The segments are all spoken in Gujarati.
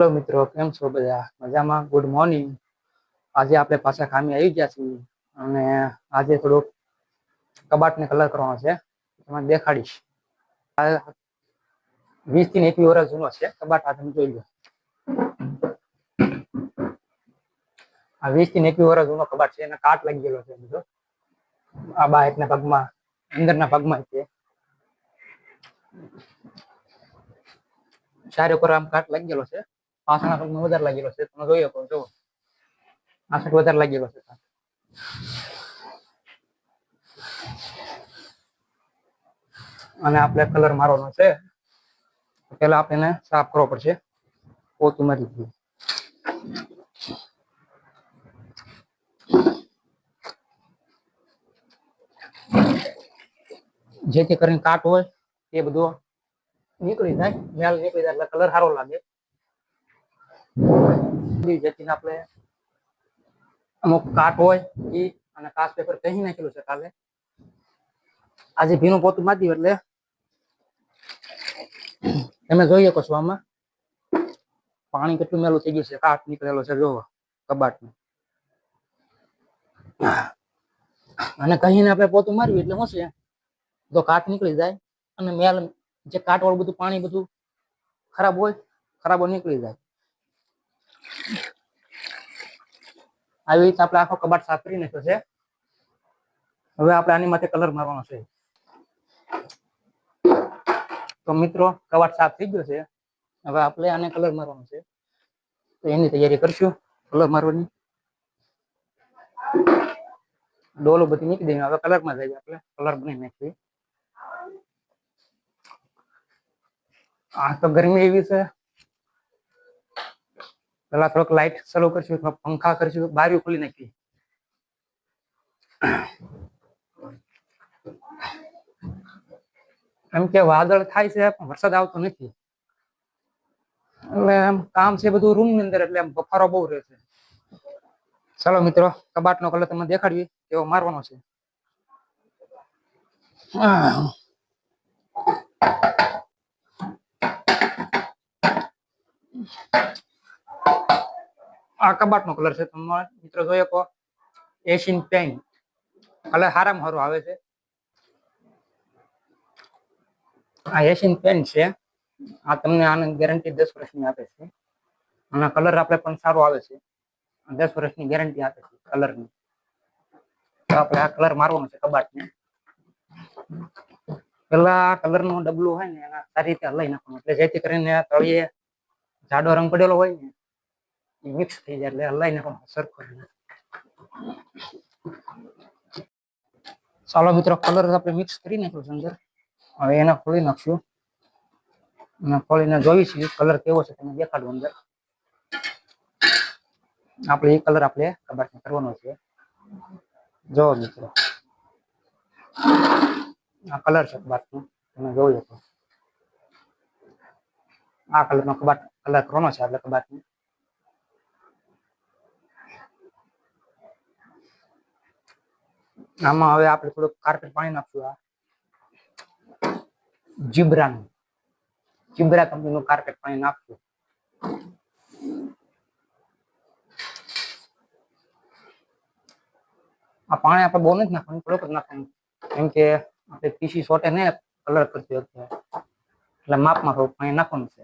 હેલો મિત્રો, કેમ છો બધા? મજામાં? Good morning. આજે આપણે પાછા કામે આવી ગયા છીએ અને આજે થોડુંક કબાટને કલર કરવાનો છે. તમને દેખાડીશ. આ 20 થી 21 વર્ષ જૂનો છે કબાટ. આ તમે જોઈ લો. આ 20 થી 21 વર્ષ જૂનો કબાટ છે. એને કાટ લાગી ગયેલો છે બધો. આ બાહેરના ભાગમાં, અંદરના ભાગમાં છે. ચારે ઉપર આમ કાટ લાગી ગયેલો છે. પાછળના ભાગમાં વધારે લાગેલો છે. તમે જોઈ શકો છો. આ સાઈડ વધારે લાગેલો છે. અને આપણે કલર મારવાનો છે. પેલા આપણે એને સાફ કરવો પડશે. પોતું મારી દઈએ. જેથી કરીને કાટ હોય એ બધો નીકળી જાય. મેલ નીકળી જાય એટલે કલર સારો લાગે. જેથી આપણે અમુક કાટ હોય એ અને કાચ પેપર કહી નાખેલું છે કાલે. આજે ભીનું પોતું મારી દઉં એટલે તમે જોઈ શકો છો. આમાં પાણી કેટલું મેલું થઈ ગયું છે. કાટ નીકળેલો છે જોવો કબાટનું. અને કહીને આપણે પોતું મારવી એટલે શું છે, તો કાટ નીકળી જાય અને મેલ જે કાટ વાળું બધું પાણી બધું ખરાબ હોય, ખરાબો નીકળી જાય. આવી રીતે આપણે આખો કબાટ સાફ કરી નાખ્યો છે. હવે આપણે આની માથે કલર મારવાનો છે. તો મિત્રો, કબાટ સાફ થઈ ગયો છે. હવે આપણે આને કલર મારવાનો છે. તો એની તૈયારી કરશું કલર મારવાની. ડોલો બધી મૂકી દઈએ. હવે કલરમાં જઈએ. આપણે કલર બની નાખીએ. આ તો ગરમી એવી છે. પેલા થોડોક લાઈટ ચાલુ કરશું, પંખા કરશું, બારીઓ ખોલી નાખીએ. એમ કે વાદળ થાય છે પણ વરસાદ આવતો નથી. એટલે એમ કામ છે બધું રૂમ ની અંદર, એટલે એમ બફારો બહુ રહે છે. ચાલો મિત્રો, કબાટનો કલર તમને દેખાડીએ એવો મારવાનો છે. આ કબાટનો કલર છે. તમે મિત્રો જોઈ શકો. એશિયન પેન્ટ કલર હારામાં હારો આવે છે. આ એશિયન પેન્ટ છે. આ તમને આની ગેરંટી 10 વર્ષની આપે છે. અને કલર આપણે પણ સારો આવે છે. 10 વર્ષની ગેરંટી આપે છે કલરની. તો આપણે આ કલર મારવાનો છે કબાટને. પેલા કલરનું ડબલું હોય ને એના સારી રીતે હલાવી નાખવાનું, એટલે જેથી કરીને તળિયે જાડો રંગ પડેલો હોય ને એ મિક્સ થઈ જાય. એટલે હલાવી નાખવાનું સરખો. ચાલો મિત્રો, કલર આપણે મિક્સ કરી નાખ્યો છે અંદર. હવે એને ખોલી નાખશું અને ખોલીને જોઈશું કલર કેવો છે તમે દેખાડો અંદર. આપણે એ કલર આપણે કબાટમાં કરવાનો છે. જો મિત્રો, આ કલર છે કબાટનો. તમે જોઈ શકો. આ કલરનો કબાટ કલર કરવાનો છે આપણે કબાટને. આમાં હવે આપણે થોડુંક કાર્પેટ પાણી નાખશું. આ જીબ્રા કંપનીનું કાર્પેટ પાણી નાખશું. આ પાણી આપણે બહુ નથી નાખવાનું, થોડુંક જ નાખવાનું. કેમ કે આપણે પીસી સોટે ને કલર કરતી વખતે, એટલે માપમાં થોડુંક પાણી નાખવાનું છે.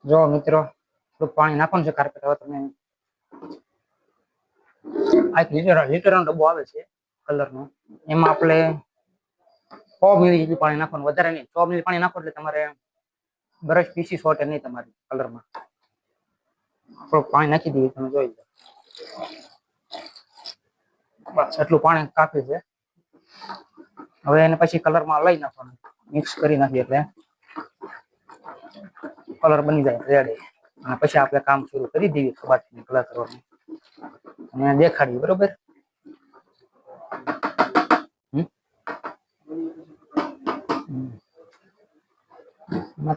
જો મિત્રો, થોડુંક પાણી નાખવાનું છે કાર્પેટ. હવે તમે આ લીટરનો ડબ્બો આવે છે કલરનો. એમાં આપણે 100 મિલી જેટલું પાણી નાખવાનું, વધારે નહીં. 100 મિલી પાણી નાખો એટલે તમારે બ્રશ પીસી સોટે નહીં તમારી કલરમાં. થોડુંક પાણી નાખી દઈએ. તમે જોઈ લો. બસ એટલું પાણી કાફી છે. હવે એને પછી કલરમાં લઈ નાખવાનું, મિક્સ કરી નાખીએ એટલે કલર બની જાય રેડી. અને પછી આપણે કામ શરૂ કરી દઈએ કબાટને કલર કરવાનું અને દેખાડીએ. બરોબર?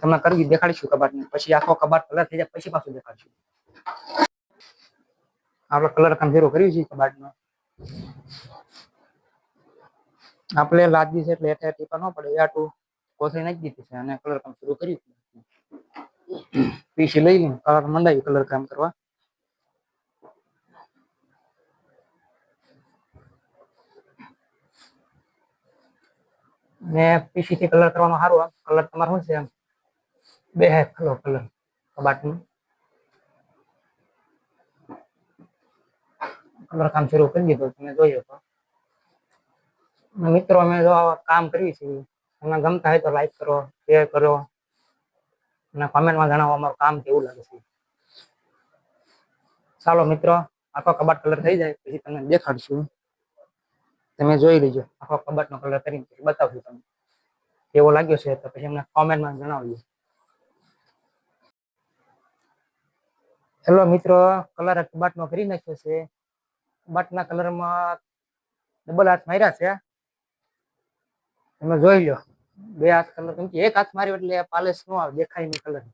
તમને કરી દેખાડીશું કબાટને. પછી આખો કબાટ કલર થઈ જાય પછી પાછું દેખાડીશું. આપણે કલર કામ શરૂ કર્યું છે કબાટનો. આપણે લાદી છે એટલે ટીપા ન પડે. આટલું કોથળી નાખી દીધી છે અને કલર કામ શરૂ કર્યું. પીસી લઈ લઈને કલર મંડાવી કલર કામ કરવા. ને પીસી થી કલર કરવાનો સારું. કલર તમારે શું છે બે કલર કબાટનું કલર કામ શરૂ કરી દીધું. તમે જોઈ શકો મિત્રો, અમે જો કામ કરીએ છીએ. તમને ગમતા હોય તો લાઈક કરો, શેર કરો અને કોમેન્ટમાં જણાવો અમારું કામ કેવું લાગે છે. ચાલો મિત્રો, આખો કબાટ કલર થઈ જાય પછી તમને દેખાડશું. તમે જોઈ લેજો. આખો કબાટનો કલર કરીને પછી બતાવશું તમને કેવો લાગ્યો છે. તો પછી અમને કોમેન્ટમાં જણાવજો. હેલો મિત્રો, કલર કબાટનો કરી નાખ્યો છે. કબાટના કલરમાં ડબલ હાથ માર્યા છે. તમે જોઈ લો. બે હાથ કલર, કેમ કે એક હાથ માર્યો એટલે પાલિશ નો આવે, દેખાય નહીં કલર.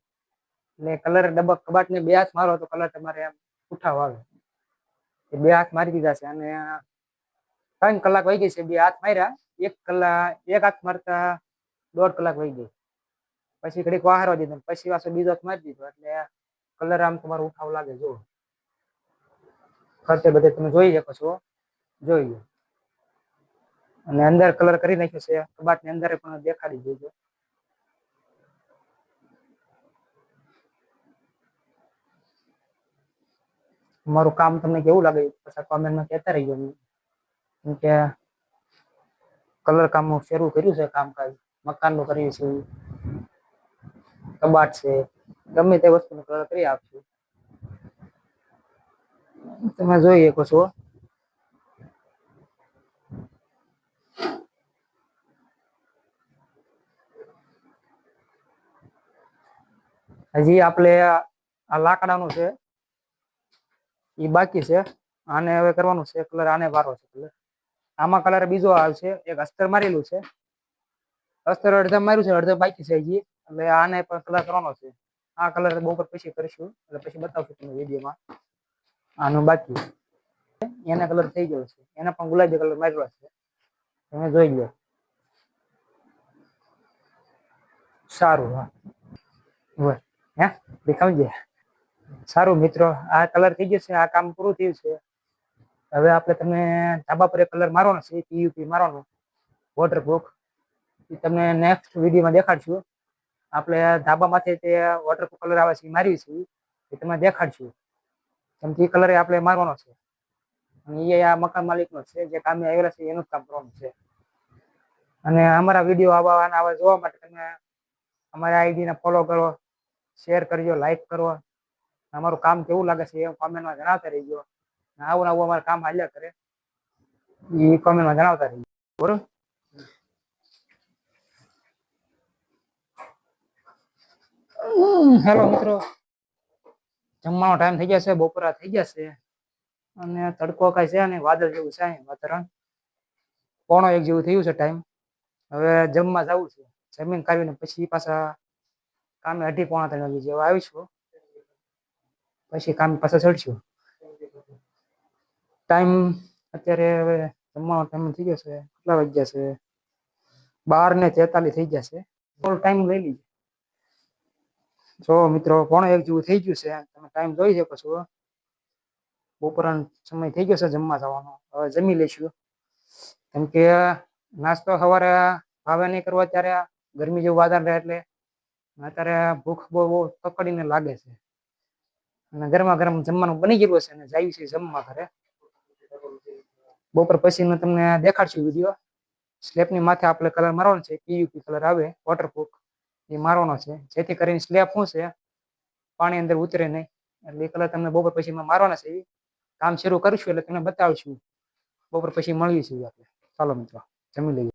એટલે કલર ડબલ કબાટને બે હાથ મારો તો કલર તમારે ઉઠાવ આવે. બે હાથ મારી દીધા છે અને 3 કલાક વહી ગઈ છે. બે હાથ માર્યા, એક હાથ મારતા 1.5 કલાક વહી ગઈ. પછી ઘડીક વાહરવા દીધો, પછી પાછો બીજો હાથ મારી દીધો એટલે કલર આમ તમારો ઉઠાવ લાગે. જો ખર્ચે બધે તમે જોઈ શકો છો, જોઈ લો. અને અંદર કલર કરી નાખ્યો છે. કબાટની અંદર પણ દેખાડી દેજો. મારું કામ તમને કેવું લાગે પછી કોમેન્ટમાં કહેતા રહીજો. કેમ કે કલર કામ શરૂ કર્યું છે. કામકાજ મકાનનું કર્યું છે, કબાટ છે, ગમે તે વસ્તુનો કલર કરી આપશું. તમે જોઈ શકો છો. હજી આપણે આ લાકડાનું છે એ બાકી છે. આને હવે કરવાનું છે કલર. આને વારો છે કલર. આમાં કલર બીજો આવશે. એક અસ્તર મારેલું છે, અસ્તર અડધા માર્યું છે, અડધા બાકી છે હજી. એટલે આને પણ કલર કરવાનો છે. આ કલર બપોર પછી કરીશું એટલે પછી બતાવશું તમને વિડીયોમાં. આનું બાકી એને કલર થઈ ગયો છે. એને પણ ગુલાબી કલર માર્યો છે. તમે જોઈ લો. સારું. હા હે દેખાવજે. સારું મિત્રો, આ કલર થઈ ગયો છે. આ કામ પૂરું થયું છે. હવે આપણે તમને ધાબા પર કલર મારવાનો છે, પીયુપી મારવાનો, વોટરપ્રૂફ. એ તમને નેક્સ્ટ વિડીયોમાં દેખાડશું. આપણે ધાબામાંથી તે વોટરપ્રૂફ કલર આવે છે એ મારવી છે, એ તમને દેખાડશું. કેમ કે એ કલર આપણે મારવાનો છે અને એ આ મકાન માલિકનો છે, જે કામે આવેલા છે એનું જ કામ કરવાનું છે. અને અમારા વિડીયો આવા જોવા માટે તમે અમારી આઈડીને ફોલો કરો, શેર કરજો, લાઈક કરો. અમારું કામ કેવું લાગે છે એ કોમેન્ટમાં જણાવતા રહીજો. આવું અમારું કામ હાલ્યા કરે એ કોમેન્ટમાં જણાવતા રહીજો. બરોબર. હેલો મિત્રો, જમવાનો ટાઈમ થઈ જશે, બપોરા થઈ જશે અને તડકો કાંઈ છે ને વાદળ જેવું છે વાતાવરણ. 1:45 જેવું થયું છે ટાઈમ. હવે જમવા જવું છે. જમીન કાઢીને પછી પાછા કામે 2:30-3 વાગે જેવા આવીશું. પછી કામ પાછા ચડશું. ટાઈમ અત્યારે હવે જમવાનો ટાઈમ થઈ ગયો છે. કેટલા વાગ્યા છે? 12:43 થઈ ગયા છે. થોડો ટાઈમ લઈ લીધો. જો મિત્રો, 1:45 જેવું થઈ ગયું છે. તમે ટાઈમ જોઈ શકો છો. બપોરનો સમય થઈ ગયો છે જમવા જવાનો. હવે જમી લઈશું. કેમ કે નાસ્તો સવારે ભાવે નહીં કરવા ત્યારે ગરમી જેવું વાતાવરણ રહે એટલે અત્યારે ભૂખ બહુ પકડીને લાગે છે. અને ગરમા ગરમ જમવાનું બની ગયેલું છે અને જાય છે જમવા ઘરે. બપોર પછીનો તમને દેખાડશું વિડીયો. સ્લેબની માથે આપણે કલર મારવાનો છે, પીયુપી કલર આવે વોટરપ્રૂફ, એ મારવાનો છે, જેથી કરીને સ્લેબ શું છે પાણી અંદર ઉતરે નહીં. એટલે એ કલર તમને બપોર પછી મારવાના છે. કામ શરૂ કરીશું એટલે તમને બતાવીશું. બપોર પછી મળીશું આપણે. ચાલો મિત્રો, જમી લઈએ.